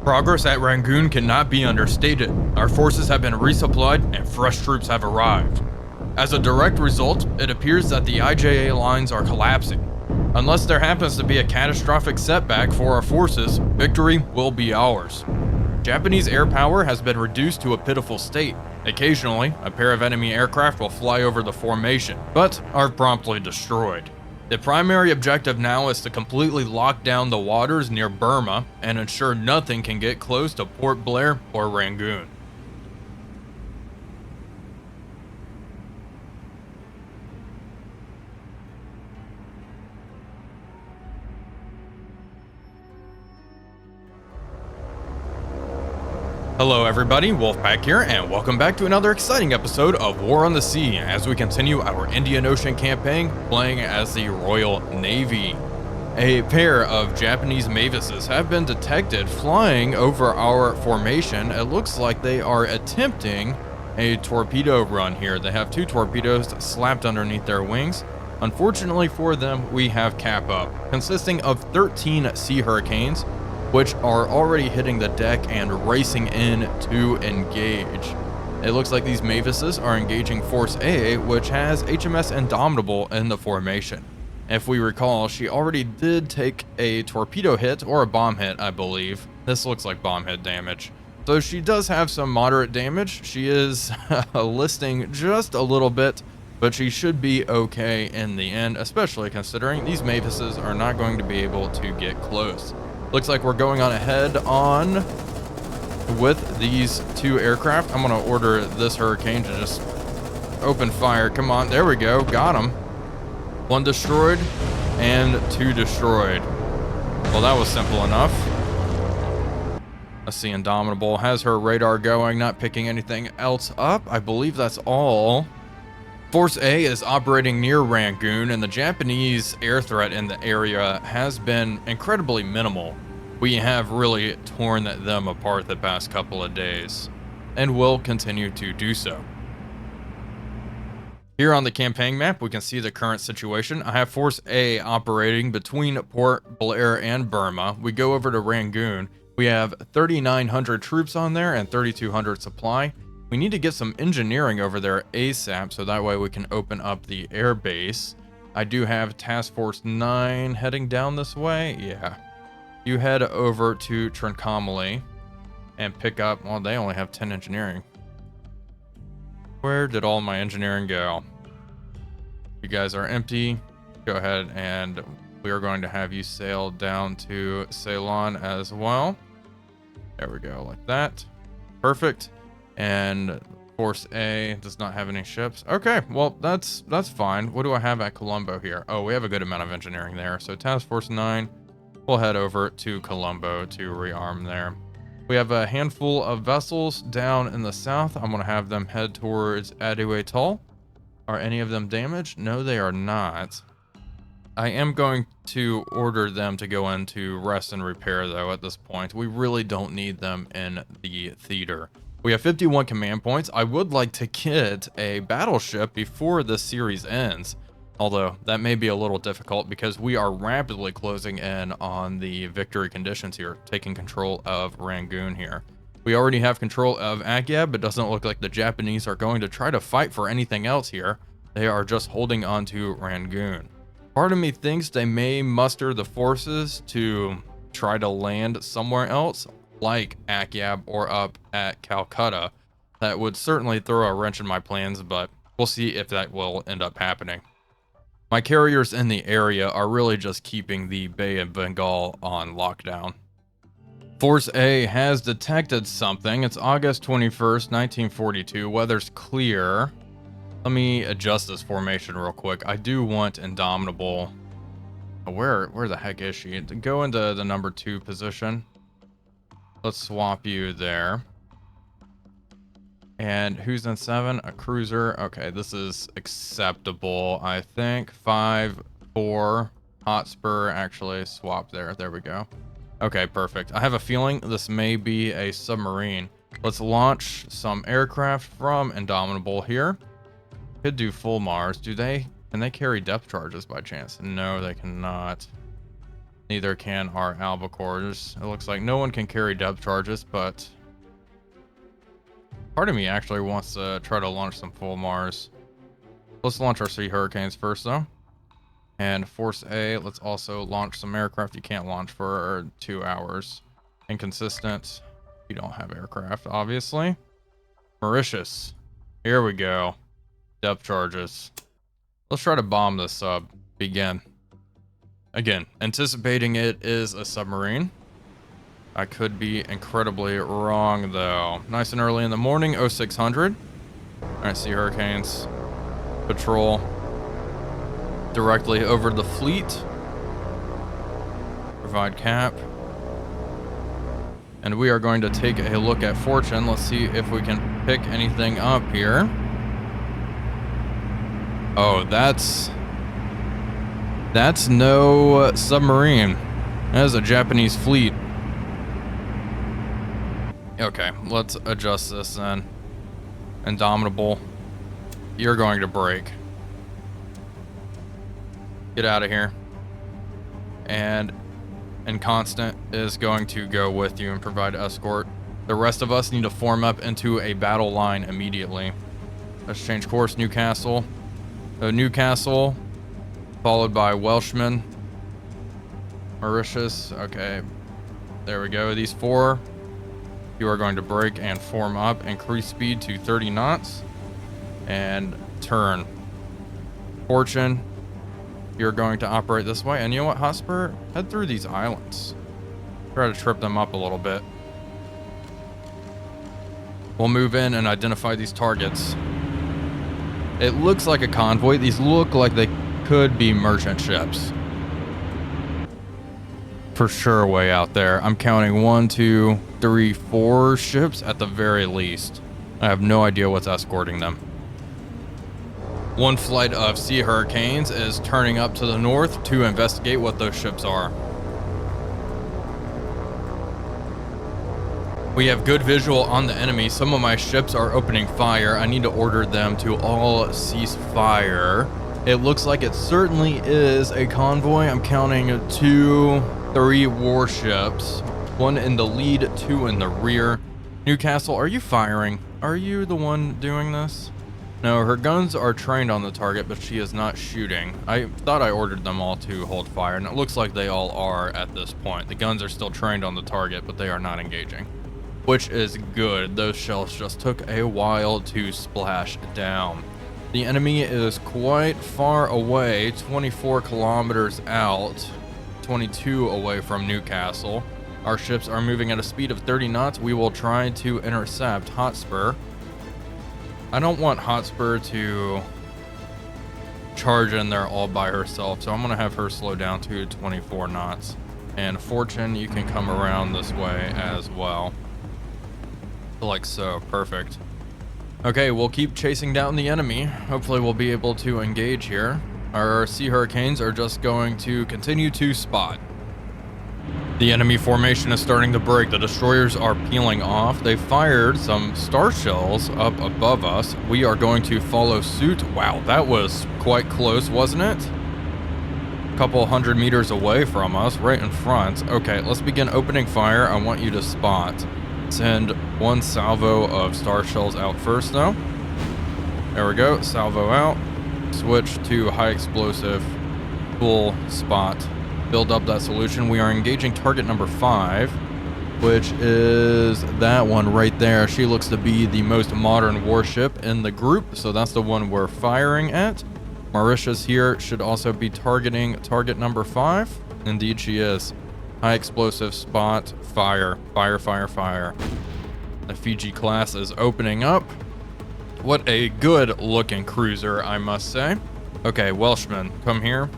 Progress at Rangoon cannot be understated. Our forces have been resupplied and fresh troops have arrived. As a direct result, it appears that the IJA lines are collapsing. Unless there happens to be a catastrophic setback for our forces, victory will be ours. Japanese air power has been reduced to a pitiful state. Occasionally, a pair of enemy aircraft will fly over the formation, but are promptly destroyed. The primary objective now is to completely lock down the waters near Burma and ensure nothing can get close to Port Blair or Rangoon. Hello everybody, Wolfpack here, and welcome back to another exciting episode of War on the Sea as we continue our Indian Ocean campaign playing as the Royal Navy. A pair of Japanese Mavises have been detected flying over our formation. It looks like they are attempting a torpedo run here. They have two torpedoes slapped underneath their wings. Unfortunately for them, we have cap up, consisting of 13 Sea Hurricanes, which are already hitting the deck and racing in to engage. It looks like these Mavises are engaging Force A, which has HMS Indomitable in the formation. If we recall, she already did take a torpedo hit or a bomb hit, I believe. This looks like bomb hit damage. So she does have some moderate damage. She is listing just a little bit, but she should be okay in the end, especially considering these Mavises are not going to be able to get close. Looks like we're going on ahead on with these two aircraft. I'm gonna order this Hurricane to just open fire. Come on, there we go, got him. One destroyed and two destroyed. Well, that was simple enough. Let's see, Indomitable has her radar going, not picking anything else up. I believe that's all. Force A is operating near Rangoon, and the Japanese air threat in the area has been incredibly minimal. We have really torn them apart the past couple of days, and will continue to do so. Here on the campaign map, we can see the current situation. I have Force A operating between Port Blair and Burma. We go over to Rangoon. We have 3,900 troops on there and 3,200 supply. We need to get some engineering over there ASAP, so that way we can open up the air base. I do have Task Force 9 heading down this way. Yeah. You head over to Trincomalee and pick up, well, they only have 10 engineering. Where did all my engineering go? You guys are empty. Go ahead and we are going to have you sail down to Ceylon as well. There we go, like that. Perfect. And Force A does not have any ships. Okay, well, that's fine. What do I have at Colombo here? Oh, we have a good amount of engineering there. So Task Force 9, we'll head over to Colombo to rearm there. We have a handful of vessels down in the south. I'm going to have them head towards Atoll. Are any of them damaged? No, they are not. I am going to order them to go into rest and repair, though, at this point. We really don't need them in the theater. We have 51 command points. I would like to get a battleship before this series ends, although that may be a little difficult because we are rapidly closing in on the victory conditions here, taking control of Rangoon here. We already have control of Akyab, but doesn't look like the Japanese are going to try to fight for anything else here. They are just holding on to Rangoon. Part of me thinks they may muster the forces to try to land somewhere else, like Akyab or up at Calcutta. That would certainly throw a wrench in my plans, but we'll see if that will end up happening. My carriers in the area are really just keeping the Bay of Bengal on lockdown. Force A has detected something. It's August 21st, 1942. Weather's clear. Let me adjust this formation real quick. I do want Indomitable. Where the heck is she? Go into the number 2 position. Let's swap you there. And who's in 7? A cruiser. Okay, this is acceptable, I think. 5-4 Hotspur. Actually, swap there. There we go. Okay, perfect. I have a feeling this may be a submarine. Let's launch some aircraft from Indomitable here. Could do full Mars. Can they carry depth charges by chance? No, they cannot. Neither can our albacores. It looks like no one can carry depth charges, but part of me actually wants to try to launch some full Mars. Let's launch our Sea Hurricanes first, though. And Force A, let's also launch some aircraft. You can't launch for 2 hours. Inconsistent. You don't have aircraft, obviously. Mauritius. Here we go. Depth charges. Let's try to bomb this sub. Begin. Again, anticipating it is a submarine. I could be incredibly wrong, though. Nice and early in the morning, 0600. Alright, Sea Hurricanes. Patrol directly over the fleet. Provide cap. And we are going to take a look at Fortune. Let's see if we can pick anything up here. Oh, that's no submarine. That is a Japanese fleet. Okay, let's adjust this then. Indomitable, you're going to break. Get out of here. And Inconstant is going to go with you and provide escort. The rest of us need to form up into a battle line immediately. Let's change course. Newcastle. Newcastle, followed by Welshman. Mauritius. Okay, there we go. These four, you are going to break and form up. Increase speed to 30 knots and turn. Fortune, you're going to operate this way. And you know what, Hotspur? Head through these islands. Try to trip them up a little bit. We'll move in and identify these targets. It looks like a convoy. These look like they could be merchant ships. For sure way out there. I'm counting 1, 2, 3, 4 ships at the very least. I have no idea what's escorting them. One flight of Sea Hurricanes is turning up to the north to investigate what those ships are. We have good visual on the enemy. Some of my ships are opening fire. I need to order them to all cease fire. It looks like it certainly is a convoy. I'm counting 2, 3 warships. 1 in the lead, 2 in the rear. Newcastle, are you firing? Are you the one doing this? No, her guns are trained on the target, but she is not shooting. I thought I ordered them all to hold fire, and it looks like they all are at this point. The guns are still trained on the target, but they are not engaging, which is good. Those shells just took a while to splash down. The enemy is quite far away, 24 kilometers out, 22 away from Newcastle. Our ships are moving at a speed of 30 knots. We will try to intercept Hotspur. I don't want Hotspur to charge in there all by herself, so I'm going to have her slow down to 24 knots. And Fortune, you can come around this way as well. Like so. Perfect. Okay, we'll keep chasing down the enemy. Hopefully we'll be able to engage here. Our Sea Hurricanes are just going to continue to spot. The enemy formation is starting to break. The destroyers are peeling off. They fired some star shells up above us. We are going to follow suit. Wow, that was quite close, wasn't it? A couple hundred meters away from us, right in front. Okay, let's begin opening fire. I want you to spot. Send 1 salvo of star shells out first, though. There we go. Salvo out. Switch to high explosive. Full spot. Build up that solution. We are engaging target number 5, which is that one right there. She looks to be the most modern warship in the group, so that's the one we're firing at. Mauritius here should also be targeting target number 5. Indeed she is. High explosive spot. Fire. Fire, fire, fire. The Fiji class is opening up. What a good looking cruiser, I must say. Okay, Welshman, come here.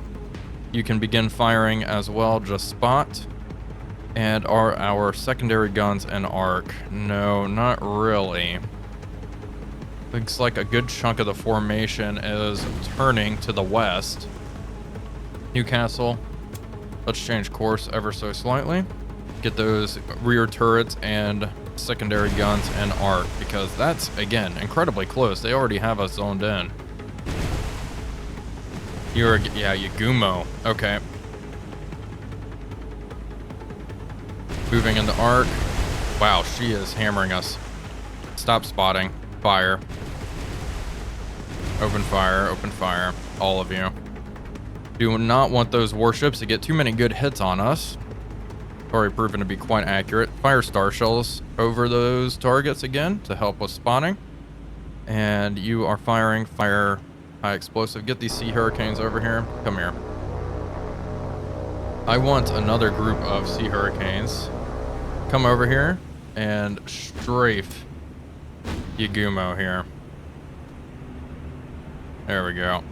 You can begin firing as well, just spot. And are our secondary guns an arc? No, not really. Looks like a good chunk of the formation is turning to the west. Newcastle, let's change course ever so slightly. Get those rear turrets and secondary guns an arc, because that's, again, incredibly close. They already have us zoned in. Yeah, Yagumo. Okay. Moving into arc. Wow, she is hammering us. Stop spotting. Fire. Open fire, open fire. All of you. Do not want those warships to get too many good hits on us. Already proven to be quite accurate. Fire star shells over those targets again to help with spotting. And you are firing fire high explosive. Get these sea hurricanes over here. Come here. I want another group of sea hurricanes. Come over here and strafe Yagumo here. There we go.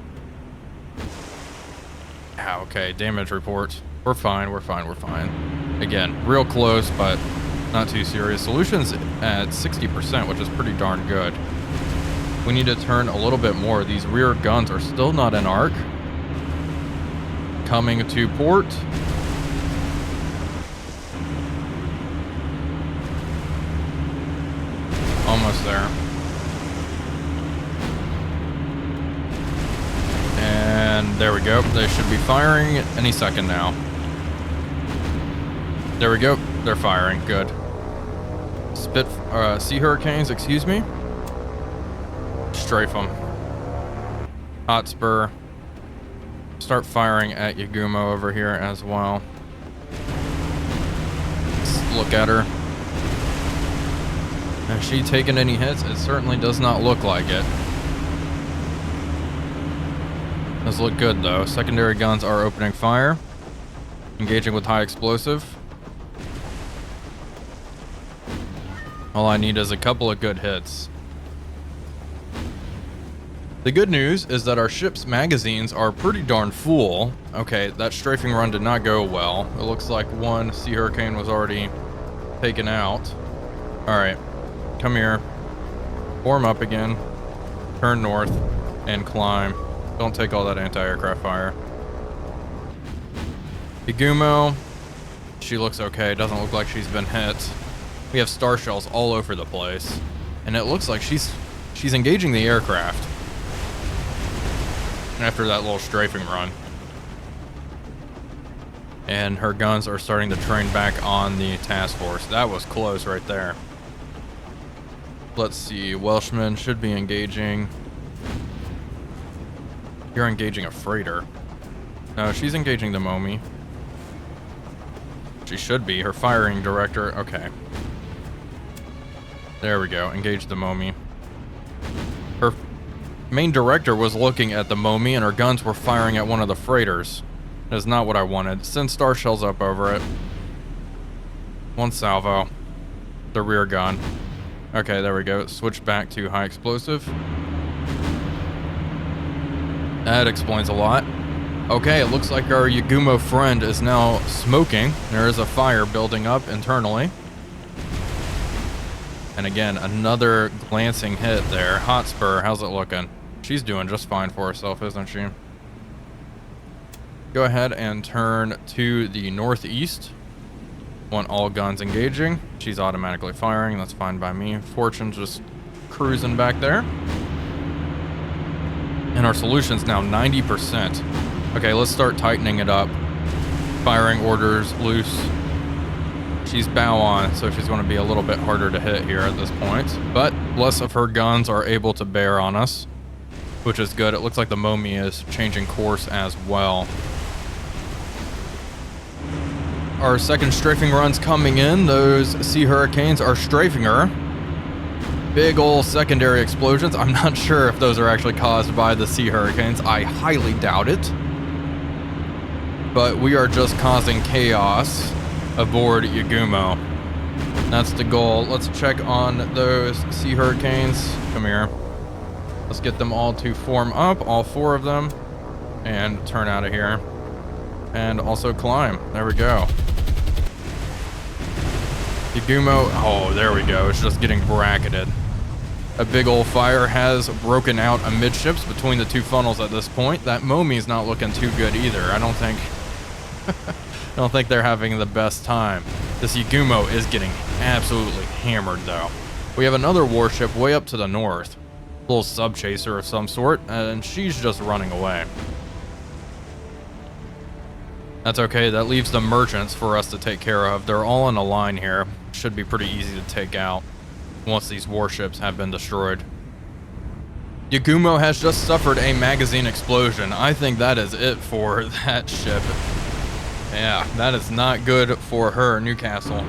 Ah, okay, damage report. We're fine, we're fine, we're fine. Again, real close, but not too serious. Solutions at 60%, which is pretty darn good. We need to turn a little bit more. These rear guns are still not in arc. Coming to port. Almost there. And there we go. They should be firing any second now. There we go. They're firing. Good. Sea hurricanes, excuse me. Strafe them. Hotspur. Start firing at Yagumo over here as well. Let's look at her. Has she taken any hits? It certainly does not look like it. Does look good though. Secondary guns are opening fire. Engaging with high explosive. All I need is a couple of good hits. The good news is that our ship's magazines are pretty darn full. Okay, that strafing run did not go well. It looks like one Sea Hurricane was already taken out. Alright, come here. Form up again. Turn north and climb. Don't take all that anti-aircraft fire. Yagumo, she looks okay. Doesn't look like she's been hit. We have star shells all over the place. And it looks like she's engaging the aircraft. After that little strafing run. And her guns are starting to train back on the task force. That was close right there. Let's see. Welshman should be engaging. You're engaging a freighter. No, she's engaging the Momi. She should be. Her firing director. Okay. There we go. Engage the Momi. Her main director was looking at the Momi and her guns were firing at one of the freighters. That's not what I wanted. Send star shells up over it. One salvo. The rear gun. Okay, there we go. Switch back to high explosive. That explains a lot. Okay, it looks like our Yagumo friend is now smoking. There is a fire building up internally. And again, another glancing hit there. Hotspur, how's it looking? She's doing just fine for herself, isn't she? Go ahead and turn to the northeast. Want all guns engaging. She's automatically firing. That's fine by me. Fortune's just cruising back there. And our solution's now 90%. Okay, let's start tightening it up. Firing orders loose. She's bow on, so she's going to be a little bit harder to hit here at this point. But less of her guns are able to bear on us, which is good. It looks like the Momi is changing course as well. Our second strafing run's coming in. Those Sea Hurricanes are strafing her. Big ol' secondary explosions. I'm not sure if those are actually caused by the Sea Hurricanes. I highly doubt it. But we are just causing chaos aboard Yagumo. That's the goal. Let's check on those Sea Hurricanes. Come here. Let's get them all to form up, all four of them, and turn out of here. And also climb. There we go. Yagumo, oh, there we go. It's just getting bracketed. A big old fire has broken out amidships between the two funnels at this point. That Momi's not looking too good either. I don't think they're having the best time. This Yagumo is getting absolutely hammered though. We have another warship way up to the north. A little sub chaser of some sort, and she's just running away. That's okay. That leaves the merchants for us to take care of. They're all in a line here. Should be pretty easy to take out once these warships have been destroyed. Yagumo has just suffered a magazine explosion. I think that is it for that ship. Yeah, that is not good for her, Newcastle.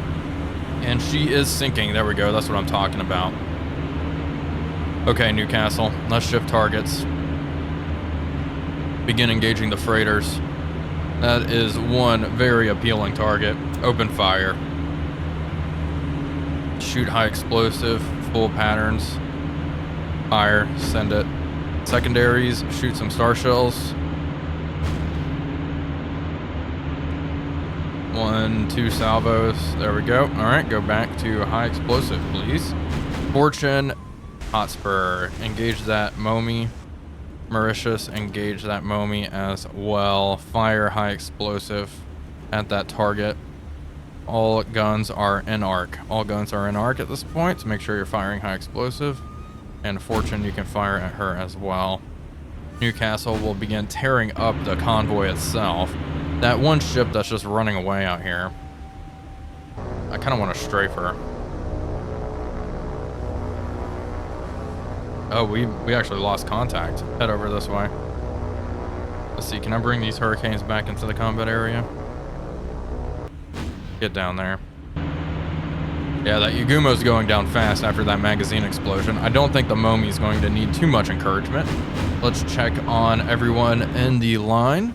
And she is sinking. There we go. That's what I'm talking about. Okay, Newcastle. Let's shift targets. Begin engaging the freighters. That is one very appealing target. Open fire. Shoot high explosive. Full patterns. Fire. Send it. Secondaries. Shoot some star shells. 1, 2 salvos. There we go. All right, go back to high explosive, please. Fortune. Hotspur. Engage that Momi. Mauritius, engage that Momi as well. Fire high explosive at that target. All guns are in arc. All guns are in arc at this point, so make sure you're firing high explosive. And Fortune, you can fire at her as well. Newcastle will begin tearing up the convoy itself. That one ship that's just running away out here, I kind of want to strafe her. Oh, we actually lost contact. Head over this way. Let's see, can I bring these hurricanes back into the combat area? Get down there. Yeah, that Yagumo's going down fast after that magazine explosion. I don't think the Momi's going to need too much encouragement. Let's check on everyone in the line.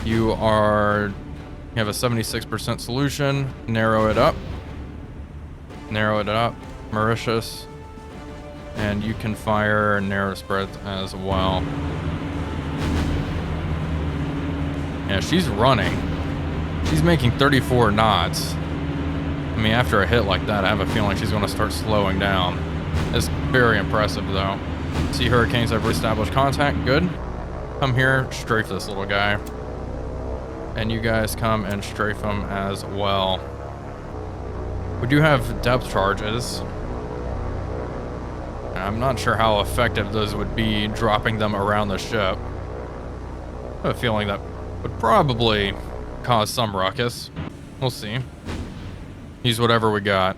You have a 76% solution. Narrow it up. Narrow it up. Mauritius. And you can fire narrow spreads as well. Yeah, she's running. She's making 34 knots. I mean, after a hit like that, I have a feeling she's going to start slowing down. It's very impressive, though. See, hurricanes have reestablished contact. Good. Come here, strafe this little guy. And you guys come and strafe him as well. We do have depth charges. I'm not sure how effective those would be, dropping them around the ship. I have a feeling that would probably cause some ruckus. We'll see. Use whatever we got.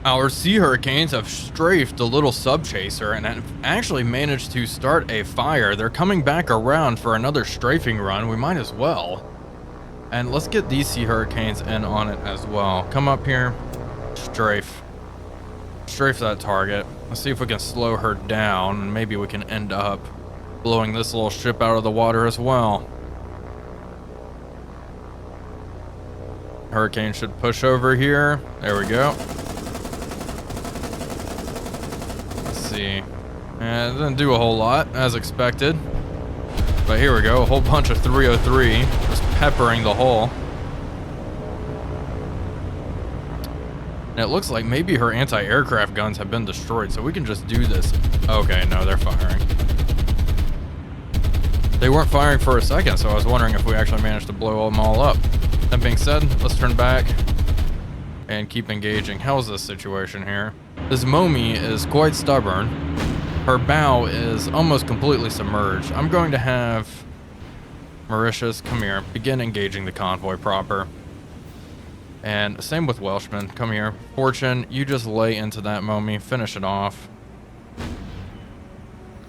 Our sea hurricanes have strafed the little sub chaser and have actually managed to start a fire. They're coming back around for another strafing run. We might as well. And let's get these sea hurricanes in on it as well. Come up here. Strafe. Strafe that target. Let's see if we can slow her down. And maybe we can end up blowing this little ship out of the water as well. Hurricane should push over here. There we go. See. It didn't do a whole lot, as expected. But here we go, a whole bunch of 303, just peppering the hull. And it looks like maybe her anti-aircraft guns have been destroyed, so we can just do this. Okay, no, they're firing. They weren't firing for a second, so I was wondering if we actually managed to blow them all up. That being said, let's turn back and keep engaging. How's this situation here? This Momi is quite stubborn. Her bow is almost completely submerged. I'm going to have Mauritius, come here, begin engaging the convoy proper. And same with Welshman, come here. Fortune, you just lay into that Momi, finish it off.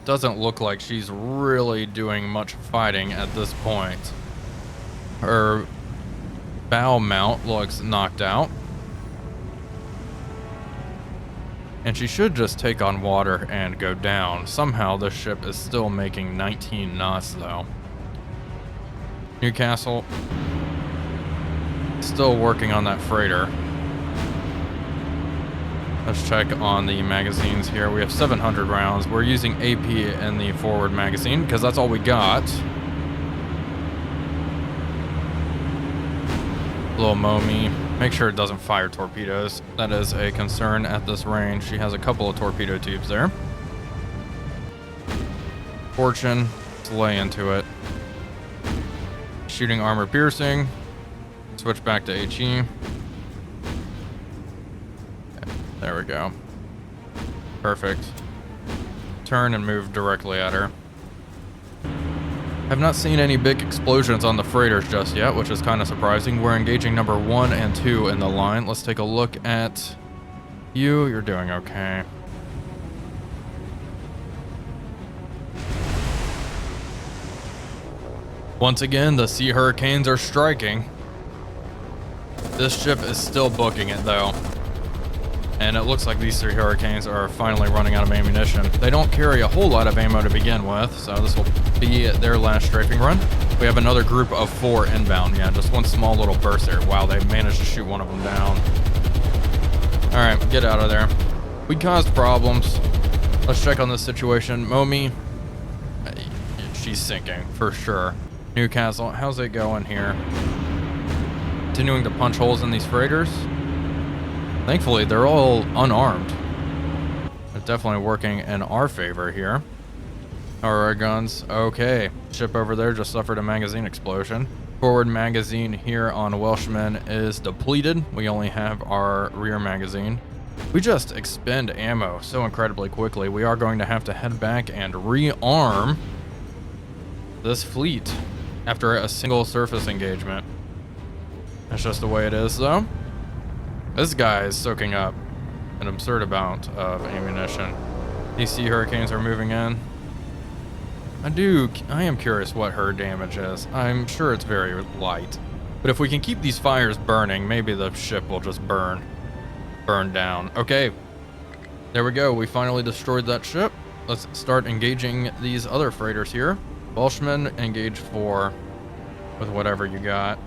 Doesn't look like she's really doing much fighting at this point. Her bow mount looks knocked out. And she should just take on water and go down. Somehow this ship is still making 19 knots though. Newcastle, still working on that freighter. Let's check on the magazines here. We have 700 rounds. We're using AP in the forward magazine because that's all we got. Little Momi. Make sure it doesn't fire torpedoes. That is a concern at this range. She has a couple of torpedo tubes there. Fortune, let's lay into it. Shooting armor piercing. Switch back to HE. There we go. Perfect. Turn and move directly at her. Have not seen any big explosions on the freighters just yet, which is kind of surprising. We're engaging number 1 and 2 in the line. Let's take a look at you. You're doing okay. Once again, the Sea Hurricanes are striking. This ship is still booking it though. And it looks like these 3 Hurricanes are finally running out of ammunition. They don't carry a whole lot of ammo to begin with, so this will be their last strafing run. We have another group of 4 inbound. Yeah, just one small little burst there. Wow, they managed to shoot one of them down. Alright, get out of there. We caused problems. Let's check on this situation. Momi, she's sinking, for sure. Newcastle, how's it going here? Continuing to punch holes in these freighters. Thankfully, they're all unarmed. It's definitely working in our favor here. Our guns, okay. Ship over there just suffered a magazine explosion. Forward magazine here on Welshman is depleted. We only have our rear magazine. We just expend ammo so incredibly quickly. We are going to have to head back and rearm this fleet after a single surface engagement. That's just the way it is, though. This guy is soaking up an absurd amount of ammunition. These Sea Hurricanes are moving in. I am curious what her damage is. I'm sure it's very light. But if we can keep these fires burning, maybe the ship will just burn down. Okay, there we go. We finally destroyed that ship. Let's start engaging these other freighters here. Welshman, engage 4 with whatever you got.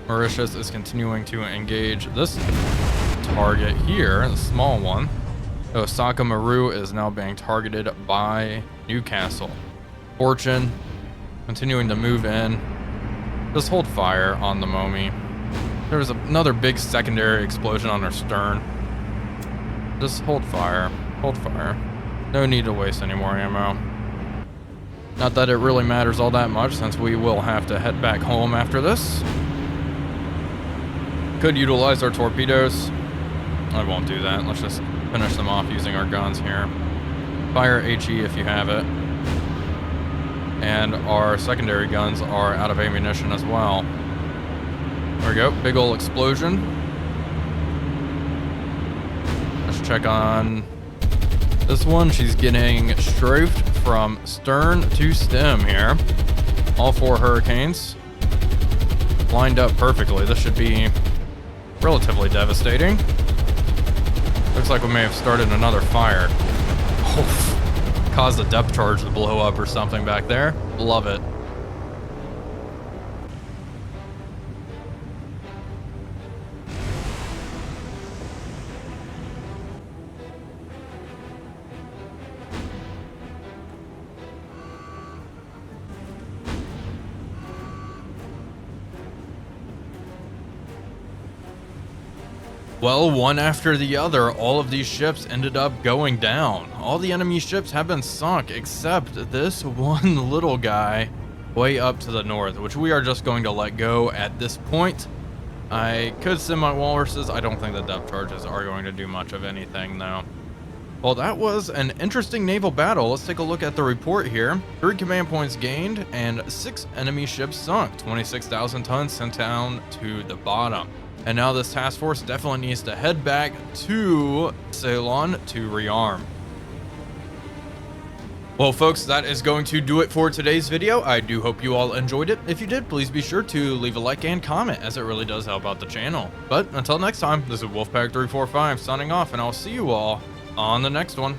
Mauritius is continuing to engage this target here, the small one. Osaka Maru is now being targeted by Newcastle. Fortune, continuing to move in. Just hold fire on the Momi. There was another big secondary explosion on her stern. Just hold fire. Hold fire. No need to waste any more ammo. Not that it really matters all that much, since we will have to head back home after this. Could utilize our torpedoes. I won't do that. Let's just finish them off using our guns here. Fire HE if you have it. And our secondary guns are out of ammunition as well. There we go. Big ol' explosion. Let's check on this one. She's getting strafed from stern to stem here. All 4 Hurricanes lined up perfectly. This should be relatively devastating. Looks like we may have started another fire. Oh, caused a depth charge to blow up or something back there. Love it. Well, one after the other, all of these ships ended up going down. All the enemy ships have been sunk, except this one little guy way up to the north, which we are just going to let go at this point. I could send my walruses. I don't think the depth charges are going to do much of anything, though. Well, that was an interesting naval battle. Let's take a look at the report here. 3 command points gained and 6 enemy ships sunk. 26,000 tons sent down to the bottom. And now this task force definitely needs to head back to Ceylon to rearm. Well, folks, that is going to do it for today's video. I do hope you all enjoyed it. If you did, please be sure to leave a like and comment, as it really does help out the channel. But until next time, this is Wolfpack345 signing off, and I'll see you all on the next one.